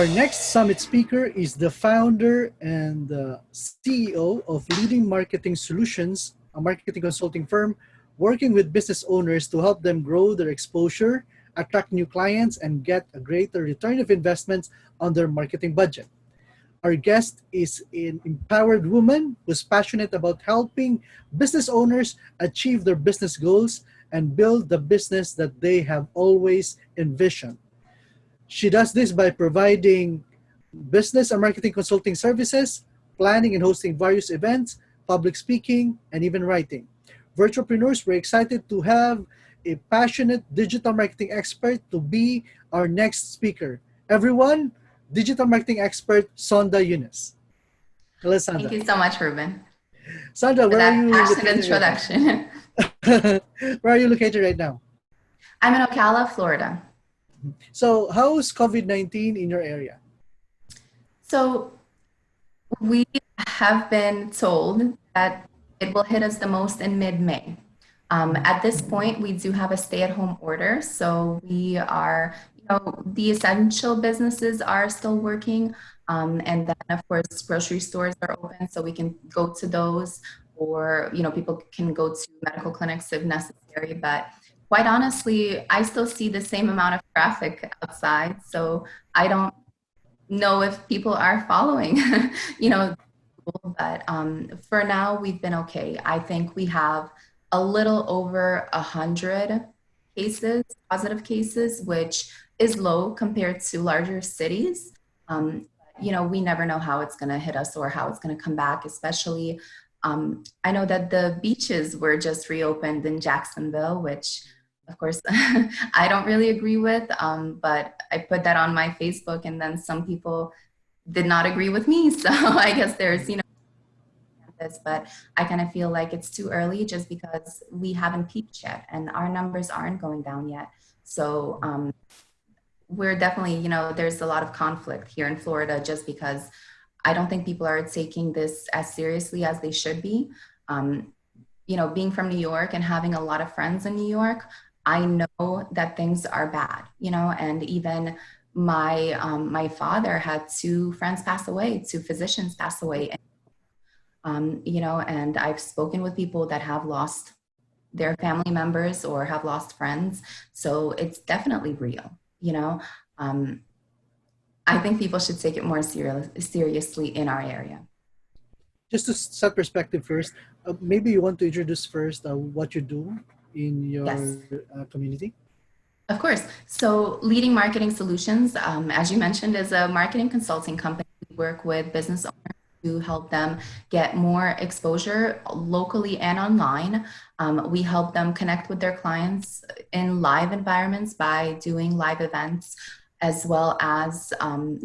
Our next summit speaker is the founder and the CEO of leading marketing solutions, a marketing consulting firm working with business owners to help them grow their exposure, attract new clients, and get a greater return of investments on their marketing budget. Our guest is an empowered woman who's passionate about helping business owners achieve their business goals and build the business that they have always envisioned. She does this by providing business and marketing consulting services, planning and hosting various events, public speaking, and even writing. VirtualPreneurs, we're excited to have a passionate digital marketing expert to be our next speaker. Everyone, digital marketing expert Sonda Eunus. Hello, Thank Sonda. you so much, Ruben, Sandra, for where are that you passionate located right introduction. now? Where are you located right now? I'm in Ocala, Florida. So, how's COVID-19 in your area? So we have been told that it will hit us the most in mid-May. At this point, we do have a stay-at-home order, so we are, the essential businesses are still working, and then of course grocery stores are open, so we can go to those, or people can go to medical clinics if necessary. But quite honestly, I still see the same amount of traffic outside, so I don't know if people are following, but for now we've been okay. I think we have a little over 100 cases, positive cases, which is low compared to larger cities. We never know how it's going to hit us or how it's going to come back, especially I know that the beaches were just reopened in Jacksonville, which of course I don't really agree with, but I put that on my Facebook, and then some people did not agree with me. So I guess there's, this, but I kind of feel like it's too early just because we haven't peaked yet and our numbers aren't going down yet. So we're definitely, there's a lot of conflict here in Florida just because I don't think people are taking this as seriously as they should be. Being from New York and having a lot of friends in New York, I know that things are bad, and even my father had two friends pass away, two physicians pass away. And I've spoken with people that have lost their family members or have lost friends. So it's definitely real, I think people should take it more seriously in our area. Just to set perspective first, maybe you want to introduce first what you do in your Yes. Community. Of course. So Leading Marketing Solutions, as you mentioned, is a marketing consulting company. We work with business owners to help them get more exposure locally and online. We help them connect with their clients in live environments by doing live events, as well as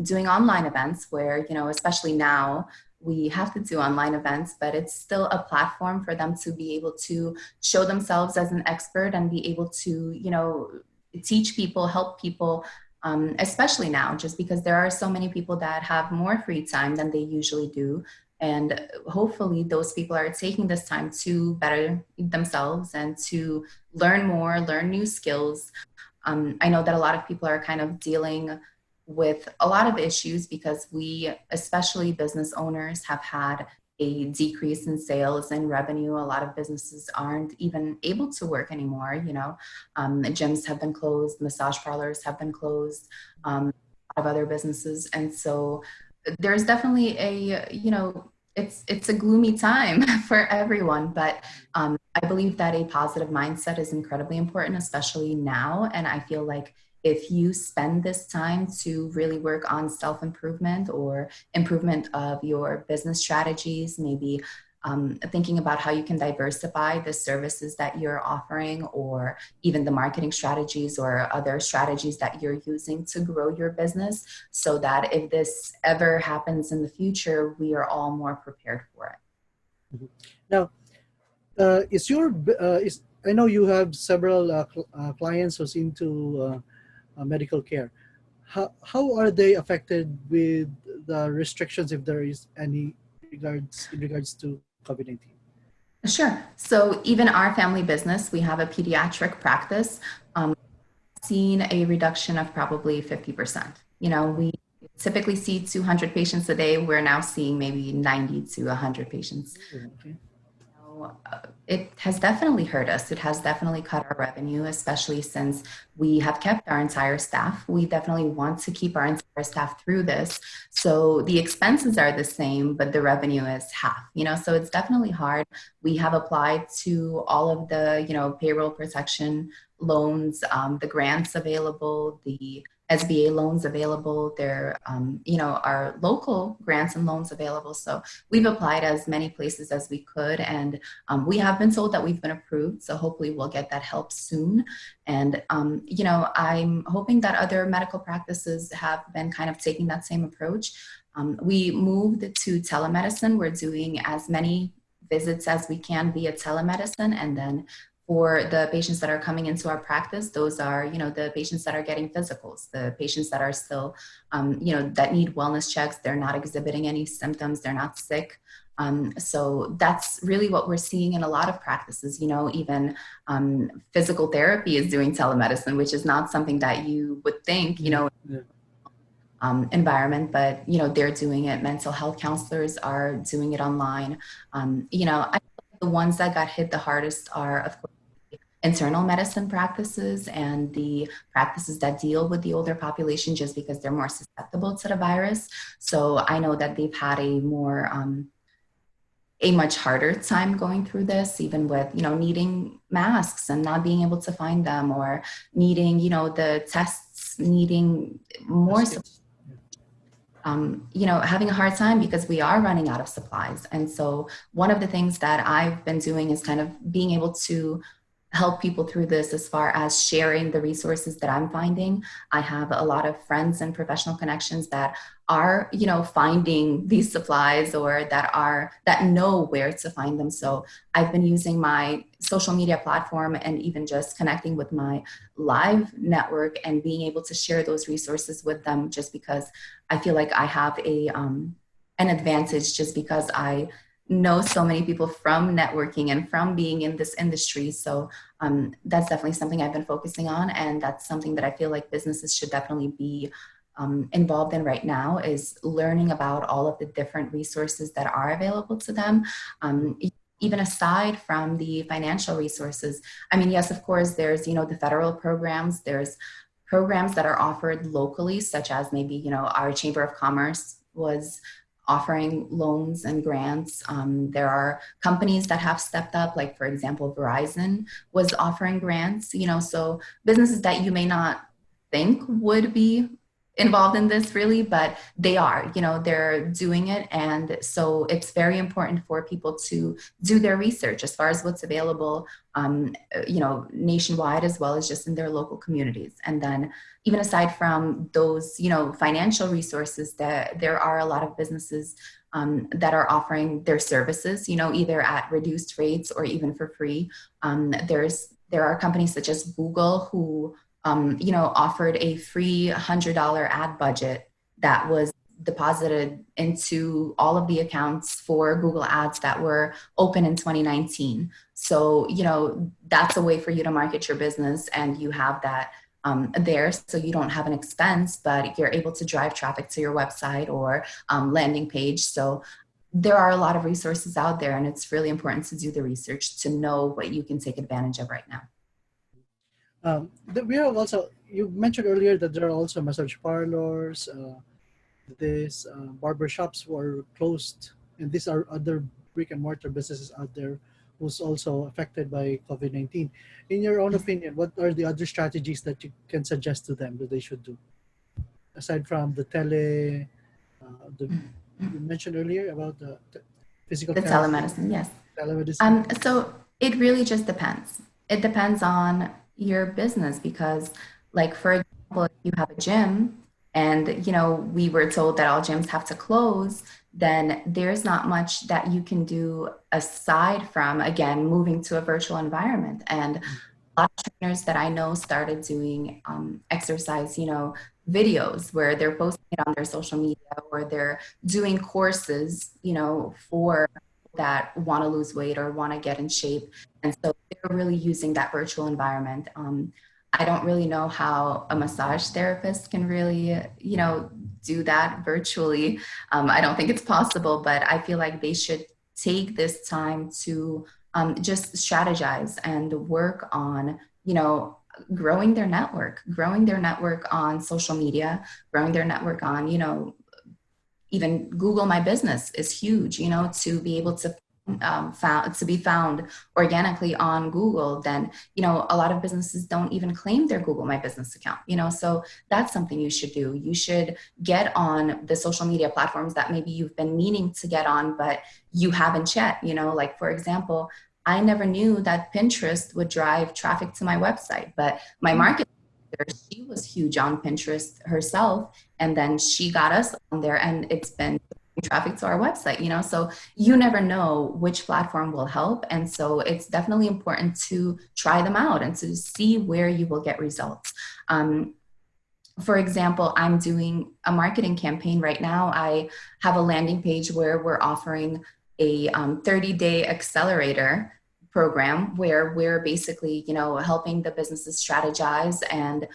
doing online events where, especially now, we have to do online events, but it's still a platform for them to be able to show themselves as an expert and be able to, teach people, help people, especially now, just because there are so many people that have more free time than they usually do. And hopefully those people are taking this time to better themselves and to learn more, learn new skills. I know that a lot of people are kind of dealing with a lot of issues because we, especially business owners, have had a decrease in sales and revenue. A lot of businesses aren't even able to work anymore. Gyms have been closed, massage parlors have been closed, a lot of other businesses. And so there's definitely it's a gloomy time for everyone, but I believe that a positive mindset is incredibly important, especially now. And I feel like if you spend this time to really work on self-improvement or improvement of your business strategies, maybe thinking about how you can diversify the services that you're offering, or even the marketing strategies or other strategies that you're using to grow your business, so that if this ever happens in the future, we are all more prepared for it. Mm-hmm. Now, I know you have several clients who's into medical care. How are they affected with the restrictions, if there is any in regards to COVID-19? Sure. So even our family business, we have a pediatric practice, seen a reduction of probably 50%. We typically see 200 patients a day. We're now seeing maybe 90 to 100 patients. Oh, okay. It has definitely hurt us. It has definitely cut our revenue, especially since we have kept our entire staff. We definitely want to keep our entire staff through this. So the expenses are the same, but the revenue is half, so it's definitely hard. We have applied to all of the, payroll protection loans, the grants available, the SBA loans available. There, are local grants and loans available. So we've applied as many places as we could, and we have been told that we've been approved. So hopefully we'll get that help soon. And, I'm hoping that other medical practices have been kind of taking that same approach. We moved to telemedicine. We're doing as many visits as we can via telemedicine, and then for the patients that are coming into our practice, those are, the patients that are getting physicals, the patients that are still, that need wellness checks. They're not exhibiting any symptoms. They're not sick. So that's really what we're seeing in a lot of practices. Even physical therapy is doing telemedicine, which is not something that you would think, Yeah. environment, but they're doing it. Mental health counselors are doing it online. I think the ones that got hit the hardest are, of course, internal medicine practices and the practices that deal with the older population, just because they're more susceptible to the virus. So I know that they've had a much harder time going through this, even with, needing masks and not being able to find them, or needing, the tests, needing more Baskets. having a hard time because we are running out of supplies. And so one of the things that I've been doing is kind of being able to help people through this as far as sharing the resources that I'm finding. I have a lot of friends and professional connections that are, finding these supplies, or that know where to find them. So I've been using my social media platform and even just connecting with my live network and being able to share those resources with them, just because I feel like I have an advantage, just because I know so many people from networking and from being in this industry. So that's definitely something I've been focusing on. And that's something that I feel like businesses should definitely be involved in right now, is learning about all of the different resources that are available to them. Even aside from the financial resources. I mean, yes, of course, there's, the federal programs, there's programs that are offered locally, such as maybe, our Chamber of Commerce was offering loans and grants. There are companies that have stepped up, like, for example, Verizon was offering grants, so businesses that you may not think would be involved in this really, but they are, they're doing it. And so it's very important for people to do their research as far as what's available, nationwide, as well as just in their local communities. And then even aside from those, financial resources, that there are a lot of businesses that are offering their services, either at reduced rates or even for free. There are companies such as Google who offered a free $100 ad budget that was deposited into all of the accounts for Google Ads that were open in 2019. So, that's a way for you to market your business, and you have that there, so you don't have an expense, but you're able to drive traffic to your website or landing page. So there are a lot of resources out there, and it's really important to do the research to know what you can take advantage of right now. We have also, you mentioned earlier that there are also massage parlors, barber shops who are closed, and these are other brick and mortar businesses out there who's also affected by COVID-19. In your own opinion, what are the other strategies that you can suggest to them that they should do? Aside from the you mentioned earlier about the physical The therapy, telemedicine, yes. telemedicine. So it really just depends. It depends on your business, because, like, for example, if you have a gym and, we were told that all gyms have to close, then there's not much that you can do aside from, again, moving to a virtual environment. And a lot of trainers that I know started doing exercise, videos where they're posting it on their social media, or they're doing courses, for that want to lose weight or want to get in shape. And so they're really using that virtual environment. I don't really know how a massage therapist can really, do that virtually. I don't think it's possible, but I feel like they should take this time to just strategize and work on, growing their network on social media, growing their network on, even Google My Business is huge, to be able to be found organically on Google. Then, a lot of businesses don't even claim their Google My Business account, so that's something you should do. You should get on the social media platforms that maybe you've been meaning to get on, but you haven't yet, like for example, I never knew that Pinterest would drive traffic to my website, but my market, she was huge on Pinterest herself, and then she got us on there, and it's been traffic to our website, so you never know which platform will help. And so it's definitely important to try them out and to see where you will get results. For example, I'm doing a marketing campaign right now. I have a landing page where we're offering a 30-day accelerator program where we're basically, helping the businesses strategize, and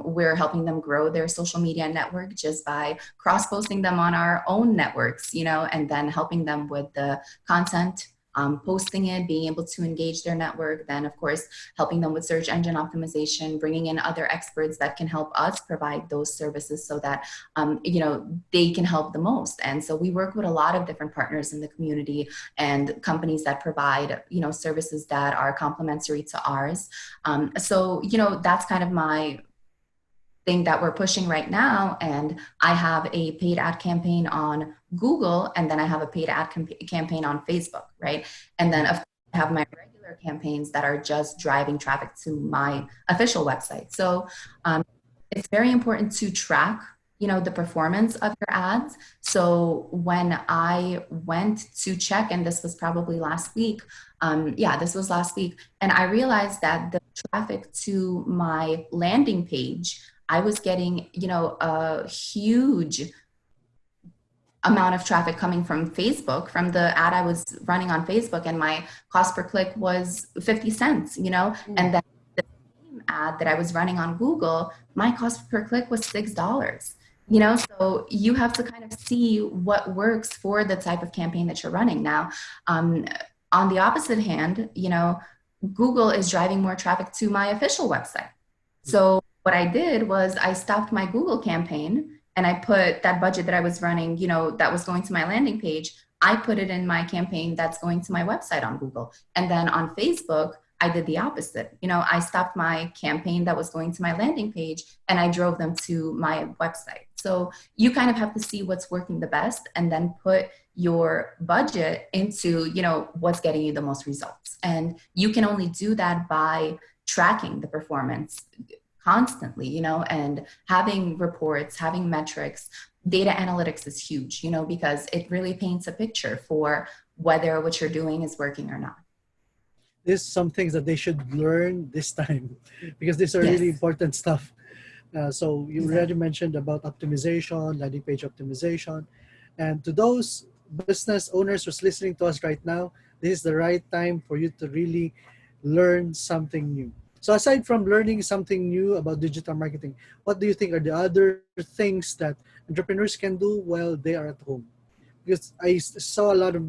we're helping them grow their social media network just by cross-posting them on our own networks, and then helping them with the content, posting it, being able to engage their network, then of course helping them with search engine optimization, bringing in other experts that can help us provide those services so that they can help the most. And so we work with a lot of different partners in the community and companies that provide services that are complementary to ours. So that's kind of my thing that we're pushing right now. And I have a paid ad campaign on Google, and then I have a paid ad campaign on Facebook, right? And then of course, I have my regular campaigns that are just driving traffic to my official website. So it's very important to track the performance of your ads. So when I went to check, and this was probably last week, this was last week, and I realized that the traffic to my landing page, I was getting, a huge amount of traffic coming from Facebook, from the ad I was running on Facebook, and my cost per click was 50 cents, and then the same ad that I was running on Google, my cost per click was $6. So you have to kind of see what works for the type of campaign that you're running. Now, on the opposite hand, Google is driving more traffic to my official website. So what I did was I stopped my Google campaign, and I put that budget that I was running, that was going to my landing page, I put it in my campaign that's going to my website on Google. And then on Facebook, I did the opposite. I stopped my campaign that was going to my landing page, and I drove them to my website. So you kind of have to see what's working the best, and then put your budget into, what's getting you the most results. And you can only do that by tracking the performance constantly, and having reports, having metrics. Data analytics is huge, because it really paints a picture for whether what you're doing is working or not. There's some things that they should learn this time because these are really important stuff. So you already mentioned about optimization, landing page optimization. And to those business owners who's listening to us right now, this is the right time for you to really learn something new. So aside from learning something new about digital marketing, what do you think are the other things that entrepreneurs can do while they are at home? Because I saw a lot of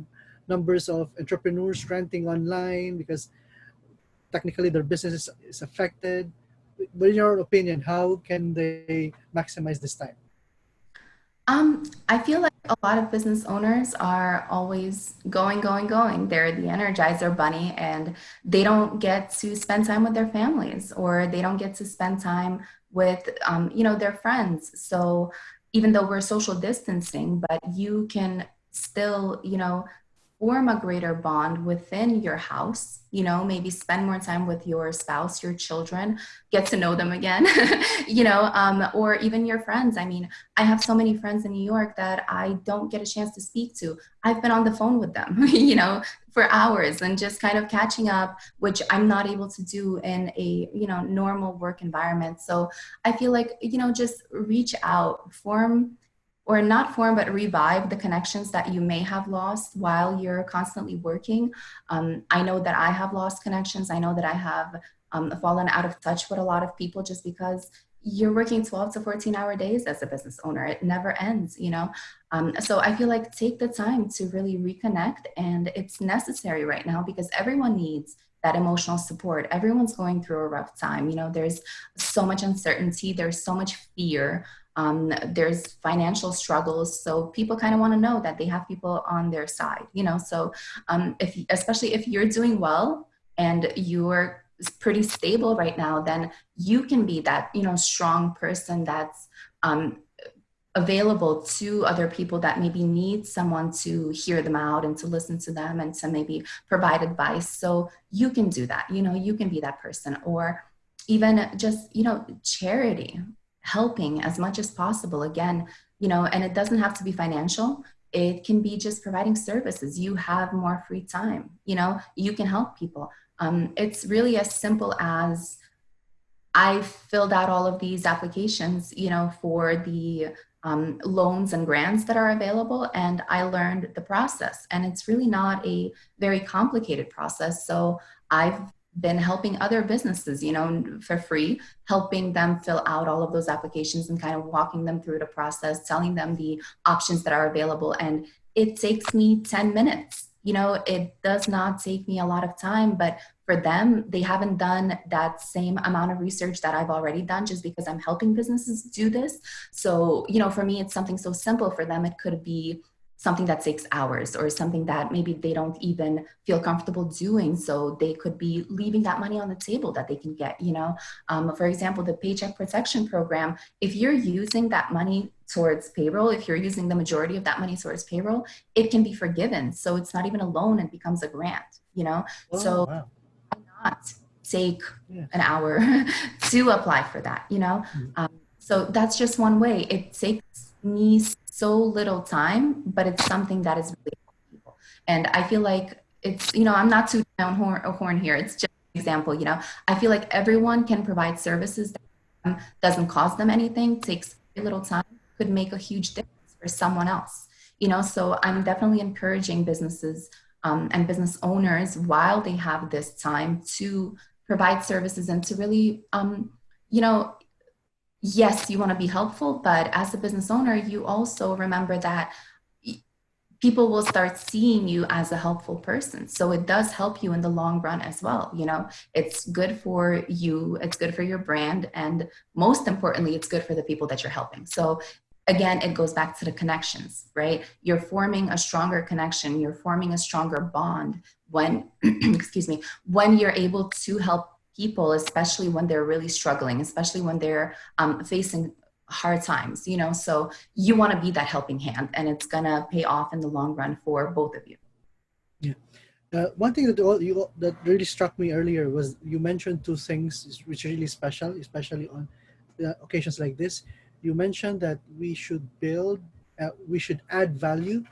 numbers of entrepreneurs ranting online because technically their business is affected. But in your opinion, how can they maximize this time? I feel like a lot of business owners are always going, going, going. They're the Energizer Bunny, and they don't get to spend time with their families, or they don't get to spend time with, their friends. So even though we're social distancing, but you can still, form a greater bond within your house, maybe spend more time with your spouse, your children, get to know them again, or even your friends. I mean, I have so many friends in New York that I don't get a chance to speak to. I've been on the phone with them, for hours, and just kind of catching up, which I'm not able to do in a, normal work environment. So I feel like, just reach out, but revive the connections that you may have lost while you're constantly working. I know that I have lost connections. I know that I have fallen out of touch with a lot of people just because you're working 12 to 14-hour days as a business owner. It never ends, you know? So I feel like take the time to really reconnect, and it's necessary right now because everyone needs that emotional support. Everyone's going through a rough time. You know, there's so much uncertainty, there's so much fear, there's financial struggles. So people kind of want to know that they have people on their side, you know? So especially if you're doing well and you're pretty stable right now, then you can be that, you know, strong person that's available to other people that maybe need someone to hear them out and to listen to them and to maybe provide advice. So you can do that, you know, you can be that person. Or even just, you know, charity, helping as much as possible. Again, you know, and it doesn't have to be financial. It can be just providing services. You have more free time, you know, you can help people. It's really as simple as I filled out all of these applications, you know, for the loans and grants that are available, and I learned the process. And it's really not a very complicated process. So I've been helping other businesses, you know, for free, helping them fill out all of those applications and kind of walking them through the process, telling them the options that are available. And it takes me 10 minutes. You know, it does not take me a lot of time, but for them, they haven't done that same amount of research that I've already done just because I'm helping businesses do this. So, you know, for me, it's something so simple. For them, it could be something that takes hours or something that maybe they don't even feel comfortable doing. So they could be leaving that money on the table that they can get, you know. For example, the Paycheck Protection Program, if you're using that money towards payroll, if you're using the majority of that money towards payroll, it can be forgiven. So it's not even a loan, it becomes a grant, you know. Oh, So wow. not take Yeah. an hour to apply for that, you know? So that's just one way. It takes me so little time, but it's something that is really helpful people. And I feel like it's, you know, I'm not tooting my own horn here. It's just an example, you know? I feel like everyone can provide services that doesn't cost them anything, takes very little time, could make a huge difference for someone else, you know? So I'm definitely encouraging businesses and business owners while they have this time to provide services and to really, you know, yes, you want to be helpful, but as a business owner, you also remember that people will start seeing you as a helpful person. So it does help you in the long run as well. You know, it's good for you, it's good for your brand, and most importantly, it's good for the people that you're helping. So again, it goes back to the connections, right? You're forming a stronger connection, you're forming a stronger bond when, excuse me, when you're able to help people, especially when they're really struggling, especially when they're facing hard times, you know. So you want to be that helping hand, and it's gonna pay off in the long run for both of you. Yeah. One thing that really struck me earlier was you mentioned two things which are really special, especially on occasions like this. You mentioned that we should add value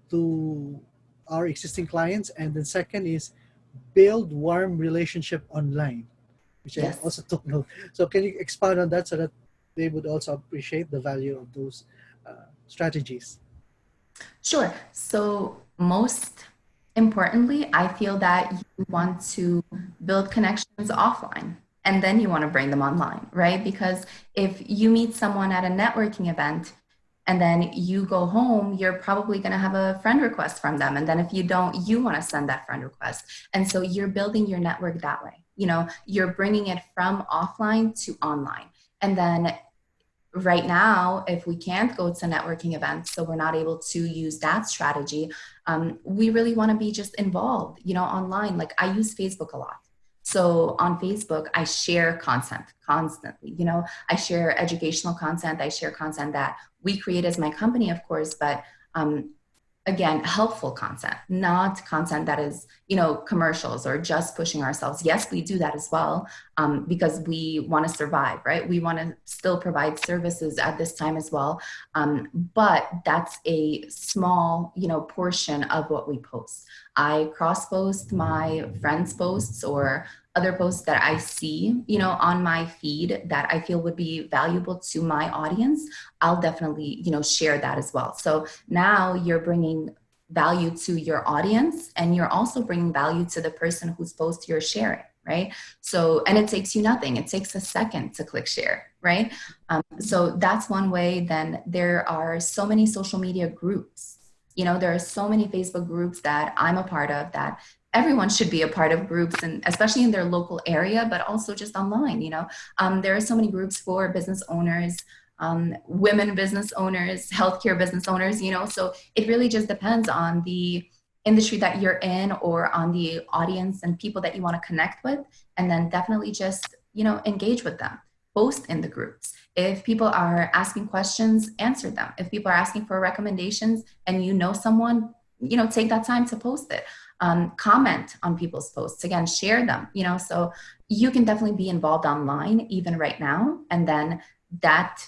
to our existing clients, and the second is build warm relationship online, which I Yes. also took note. So can you expound on that so that they would also appreciate the value of those strategies? Sure. So most importantly, I feel that you want to build connections offline and then you want to bring them online, right? Because if you meet someone at a networking event and then you go home, you're probably going to have a friend request from them. And then if you don't, you want to send that friend request. And so you're building your network that way. You know, you're bringing it from offline to online. And then right now, if we can't go to networking events, so we're not able to use that strategy, we really want to be just involved, you know, online. Like I use Facebook a lot. So on Facebook, I share content constantly. You know, I share educational content. I share content that we create as my company, of course, but again, helpful content, not content that is, you know, commercials or just pushing ourselves. Yes, we do that as well, because we want to survive, right? We want to still provide services at this time as well. But that's a small, you know, portion of what we post. I cross post my friends' posts or other posts that I see, you know, on my feed that I feel would be valuable to my audience. I'll definitely, you know, share that as well. So now you're bringing value to your audience and you're also bringing value to the person whose post you're sharing, right? So, and it takes you nothing. It takes a second to click share, right? So that's one way. Then there are so many social media groups. There are so many Facebook groups that I'm a part of, that everyone should be a part of groups, and especially in their local area, but also just online. There are so many groups for business owners, women business owners, healthcare business owners, so it really just depends on the industry that you're in, or on the audience and people that you want to connect with. And then definitely just, engage with them, post in the groups. If people are asking questions, answer them. If people are asking for recommendations and someone, take that time to post it. Comment on people's posts, again, share them, so you can definitely be involved online even right now. And then that,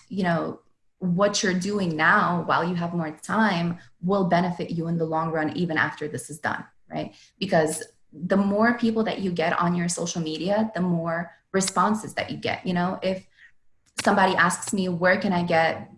what you're doing now while you have more time will benefit you in the long run, even after this is done, right? Because the more people that you get on your social media, the more responses that you get. If somebody asks me, where can I get,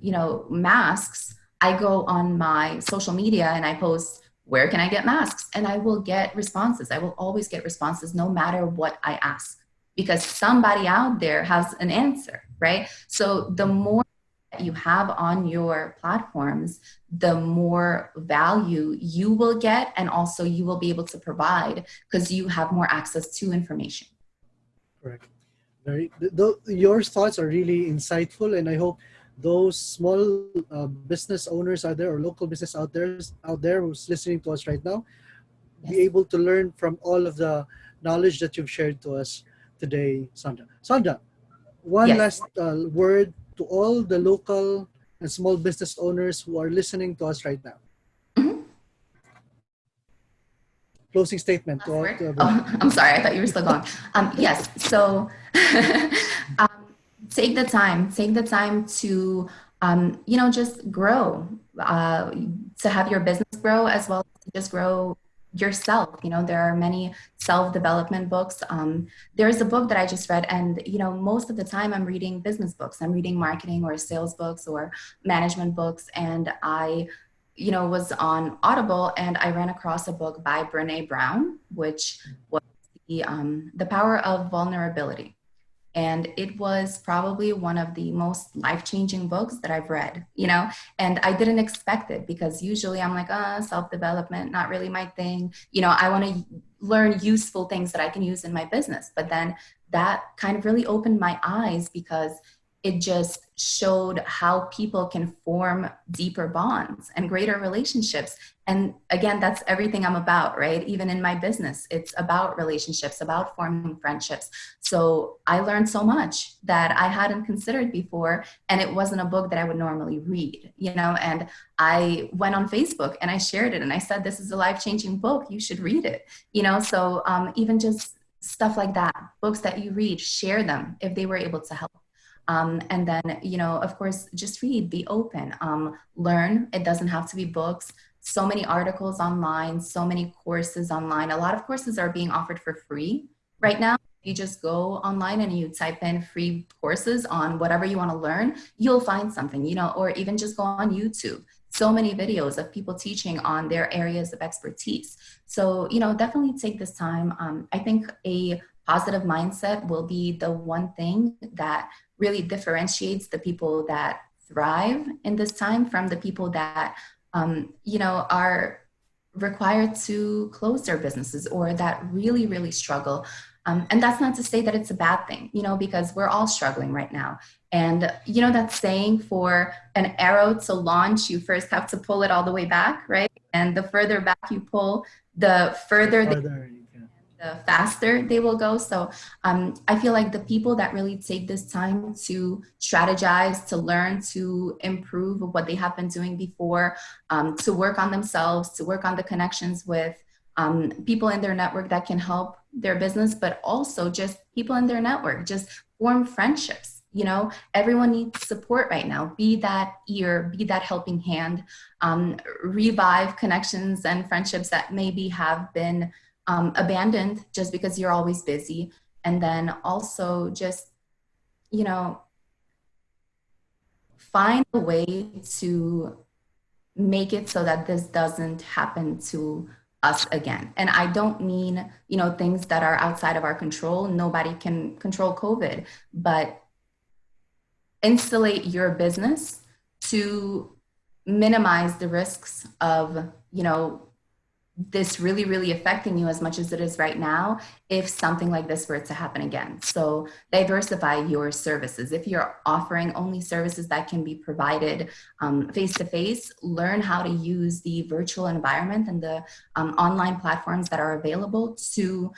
masks, I go on my social media and I post, where can I get masks? And I will get responses. I will always get responses no matter what I ask, because somebody out there has an answer, right? So the more that you have on your platforms, the more value you will get, and also you will be able to provide, because you have more access to information. Correct. Your thoughts are really insightful, and I hope those small business owners out there, or local business out there who's listening to us right now, be Yes. able to learn from all of the knowledge that you've shared to us today, Sonda. Sonda, one Yes. last word to all the local and small business owners who are listening to us right now. Mhm. Closing statement to Last all word. to everyone. Oh, I'm sorry. I thought you were still going. Yes. So um, take the time to, just grow, to have your business grow, as well as to just grow yourself. There are many self-development books. There's a book that I just read, and, most of the time I'm reading business books. I'm reading marketing or sales books or management books. And I was on Audible, and I ran across a book by Brene Brown, which was the Power of Vulnerability. And it was probably one of the most life-changing books that I've read, and I didn't expect it, because usually I'm like, self-development, not really my thing. I want to learn useful things that I can use in my business. But then that kind of really opened my eyes, because it just showed how people can form deeper bonds and greater relationships. And again, that's everything I'm about, right? Even in my business, it's about relationships, about forming friendships. So I learned so much that I hadn't considered before, and it wasn't a book that I would normally read, and I went on Facebook and I shared it, and I said, this is a life-changing book, you should read it, so even just stuff like that, books that you read, share them if they were able to help. And then, of course, just read, be open, learn. It doesn't have to be books. So many articles online, so many courses online. A lot of courses are being offered for free right now. You just go online and you type in free courses on whatever you want to learn, you'll find something, or even just go on YouTube. So many videos of people teaching on their areas of expertise. So, definitely take this time. I think a positive mindset will be the one thing that really differentiates the people that thrive in this time from the people that, are required to close their businesses, or that really, really struggle. And that's not to say that it's a bad thing, because we're all struggling right now. And, that saying, for an arrow to launch, you first have to pull it all the way back, right? And the further back you pull, the further the faster they will go. So I feel like the people that really take this time to strategize, to learn, to improve what they have been doing before, to work on themselves, to work on the connections with people in their network that can help their business, but also just people in their network, just form friendships. Everyone needs support right now. Be that ear, be that helping hand, revive connections and friendships that maybe have been abandoned just because you're always busy. And then also just, find a way to make it so that this doesn't happen to us again. And I don't mean, things that are outside of our control. Nobody can control COVID, but insulate your business to minimize the risks of, this really, really affecting you as much as it is right now if something like this were to happen again. So diversify your services. If you're offering only services that can be provided face-to-face, learn how to use the virtual environment and the online platforms that are available to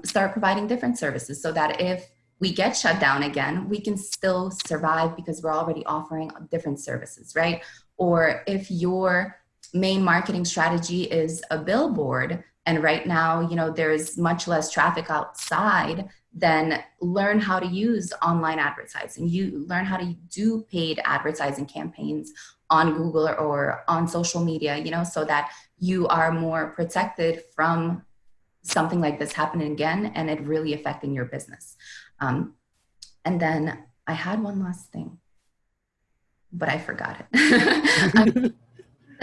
start providing different services so that if we get shut down again, we can still survive because we're already offering different services, right? Or if your main marketing strategy is a billboard, and right now, there's much less traffic outside, then learn how to use online advertising. You learn how to do paid advertising campaigns on Google or on social media, so that you are more protected from something like this happening again and it really affecting your business. And then I had one last thing, but I forgot it.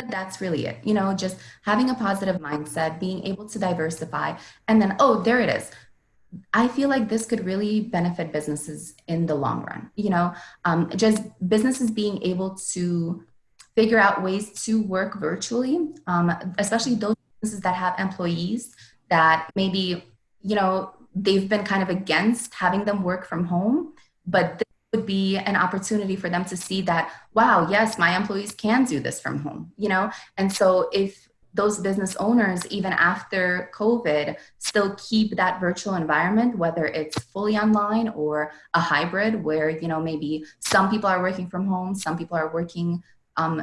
That's really it. Just having a positive mindset, being able to diversify, and then, oh, there it is. I feel like this could really benefit businesses in the long run. Just businesses being able to figure out ways to work virtually, especially those businesses that have employees that maybe, they've been kind of against having them work from home, but would be an opportunity for them to see that, wow, yes, my employees can do this from home, And so if those business owners, even after COVID, still keep that virtual environment, whether it's fully online or a hybrid where, maybe some people are working from home, some people are working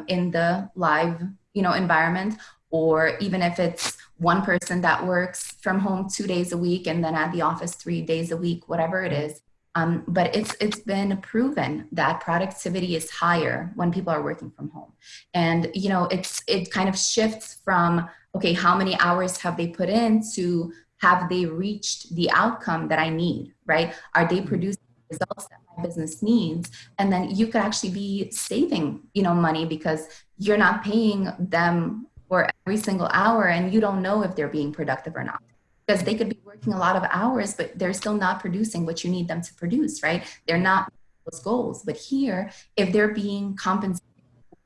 in the live, environment, or even if it's one person that works from home 2 days a week and then at the office 3 days a week, whatever it is. But it's been proven that productivity is higher when people are working from home. And, it kind of shifts from, okay, how many hours have they put in to have they reached the outcome that I need, right? Are they producing results that my business needs? And then you could actually be saving, money because you're not paying them for every single hour and you don't know if they're being productive or not. Because they could be working a lot of hours, but they're still not producing what you need them to produce, right? They're not those goals. But here, if they're being compensated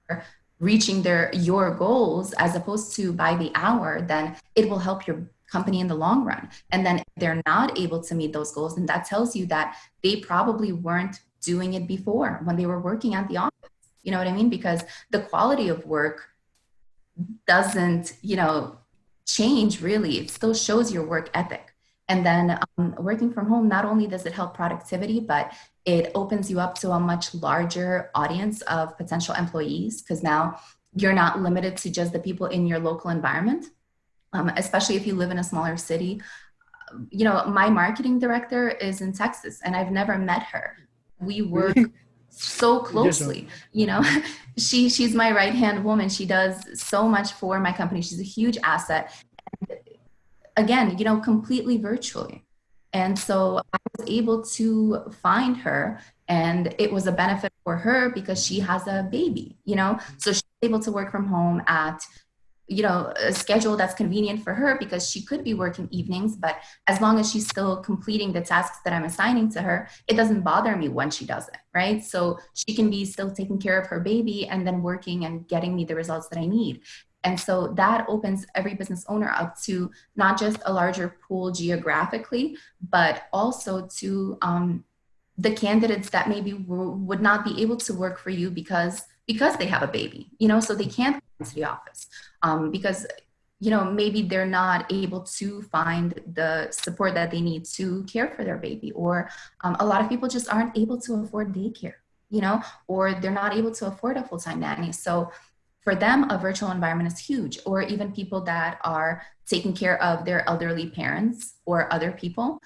for reaching your goals as opposed to by the hour, then it will help your company in the long run. And then if they're not able to meet those goals, then that tells you that they probably weren't doing it before when they were working at the office. You know what I mean? Because the quality of work doesn't, change really. It still shows your work ethic. And then working from home, not only does it help productivity, but it opens you up to a much larger audience of potential employees because now you're not limited to just the people in your local environment, especially if you live in a smaller city. My marketing director is in Texas and I've never met her. We work so closely, she's my right hand woman. She does so much for my company. She's a huge asset. And again, completely virtually. And so I was able to find her and it was a benefit for her because she has a baby, so she's able to work from home at a schedule that's convenient for her because she could be working evenings, but as long as she's still completing the tasks that I'm assigning to her, it doesn't bother me when she does it, right? So she can be still taking care of her baby and then working and getting me the results that I need. And so that opens every business owner up to not just a larger pool geographically, but also to the candidates that maybe would not be able to work for you because they have a baby, so they can't come into the office because, maybe they're not able to find the support that they need to care for their baby. Or a lot of people just aren't able to afford daycare, or they're not able to afford a full-time nanny. So for them, a virtual environment is huge. Or even people that are taking care of their elderly parents or other people,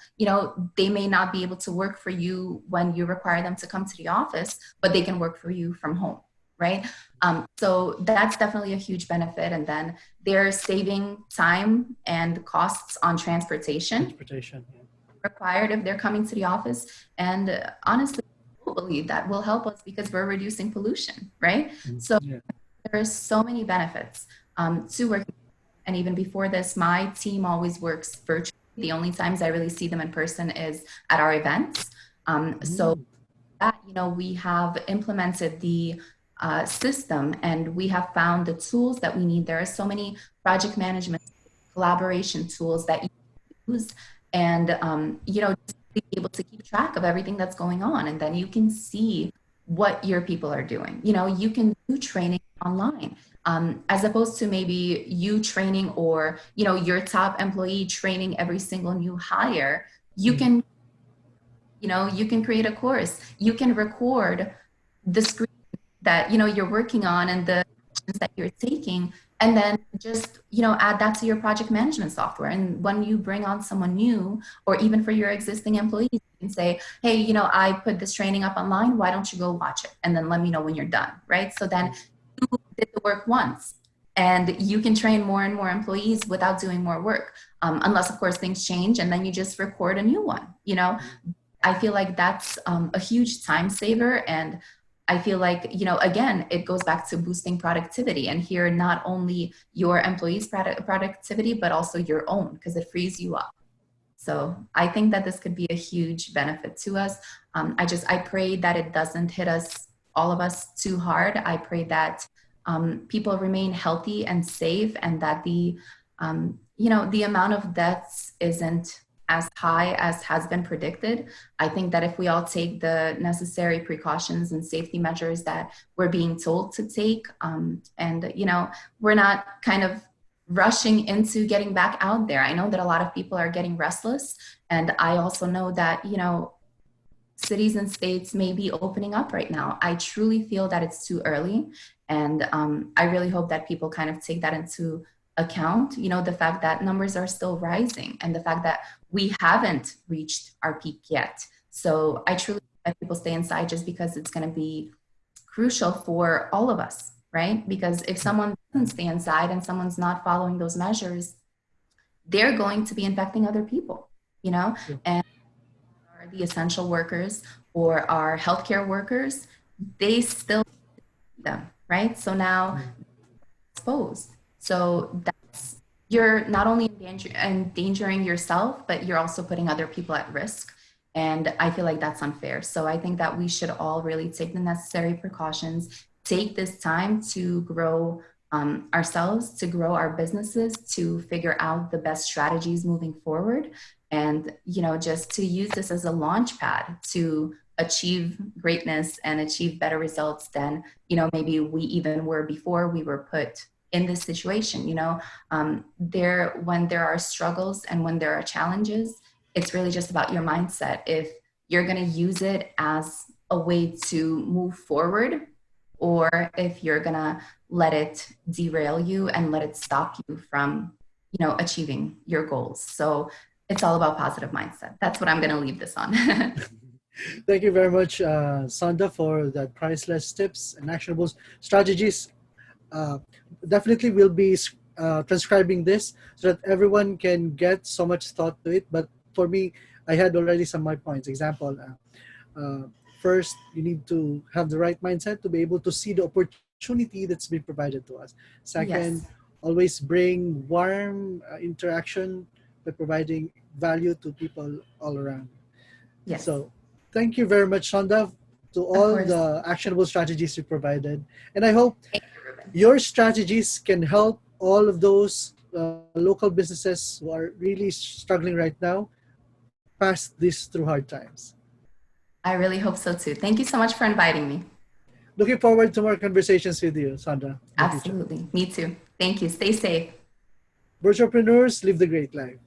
they may not be able to work for you when you require them to come to the office, but they can work for you from home. Right. So that's definitely a huge benefit. And then they're saving time and costs on transportation required if they're coming to the office. And honestly, I believe that will help us because we're reducing pollution. Right. So there are so many benefits to working. and even before this, my team always works virtually. The only times I really see them in person is at our events. So Mm. that, we have implemented the system, and we have found the tools that we need. There are so many project management collaboration tools that you use, and just be able to keep track of everything that's going on, and then you can see what your people are doing. You can do training online, as opposed to maybe you training, or your top employee training every single new hire. You Mm. can you can create a course, you can record the screen that you're working on and the actions that you're taking, and then just add that to your project management software. And when you bring on someone new, or even for your existing employees, you can say, hey, I put this training up online, why don't you go watch it, and then let me know when you're done, right? So then you did the work once, and you can train more and more employees without doing more work, unless of course things change, and then you just record a new one. I feel like that's a huge time saver. And I feel like, again, it goes back to boosting productivity, and here, not only your employees' productivity, but also your own, because it frees you up. So I think that this could be a huge benefit to us. I pray that it doesn't hit all of us too hard. I pray that people remain healthy and safe, and that the amount of deaths isn't as high as has been predicted. I think that if we all take the necessary precautions and safety measures that we're being told to take, and we're not kind of rushing into getting back out there. I know that a lot of people are getting restless, and I also know that cities and states may be opening up right now. I truly feel that it's too early, and I really hope that people kind of take that into account. The fact that numbers are still rising, and the fact that we haven't reached our peak yet. So I truly hope that people stay inside, just because it's going to be crucial for all of us, right? Because if someone doesn't stay inside and someone's not following those measures, they're going to be infecting other people, Yeah. and the essential workers or our healthcare workers, they still need them, right? So now Mm. exposed. So that's, you're not only endangering yourself, but you're also putting other people at risk. And I feel like that's unfair. So I think that we should all really take the necessary precautions, take this time to grow ourselves, to grow our businesses, to figure out the best strategies moving forward, and just to use this as a launch pad to achieve greatness and achieve better results than maybe we even were before we were put in this situation. When there are struggles and when there are challenges, it's really just about your mindset. If you're going to use it as a way to move forward, or if you're going to let it derail you and let it stop you from achieving your goals. So it's all about positive mindset. That's what I'm going to leave this on. Thank you very much, Sonda, for that priceless tips and actionable strategies. Uh, Definitely we'll be transcribing this so that everyone can get so much thought to it. But for me, I had already some of my points. Example, first, you need to have the right mindset to be able to see the opportunity that's been provided to us. Second, Yes. always bring warm interaction by providing value to people all around. Yes. So thank you very much, Sonda, to Of all course. the actionable strategies you provided. And I hope Thank you, Ruben. your strategies can help all of those local businesses who are really struggling right now pass this through hard times. I really hope so too. Thank you so much for inviting me. Looking forward to more conversations with you, Sandra, in the future. Absolutely. Me too. Thank you. Stay safe. Virtualpreneurs live the great life.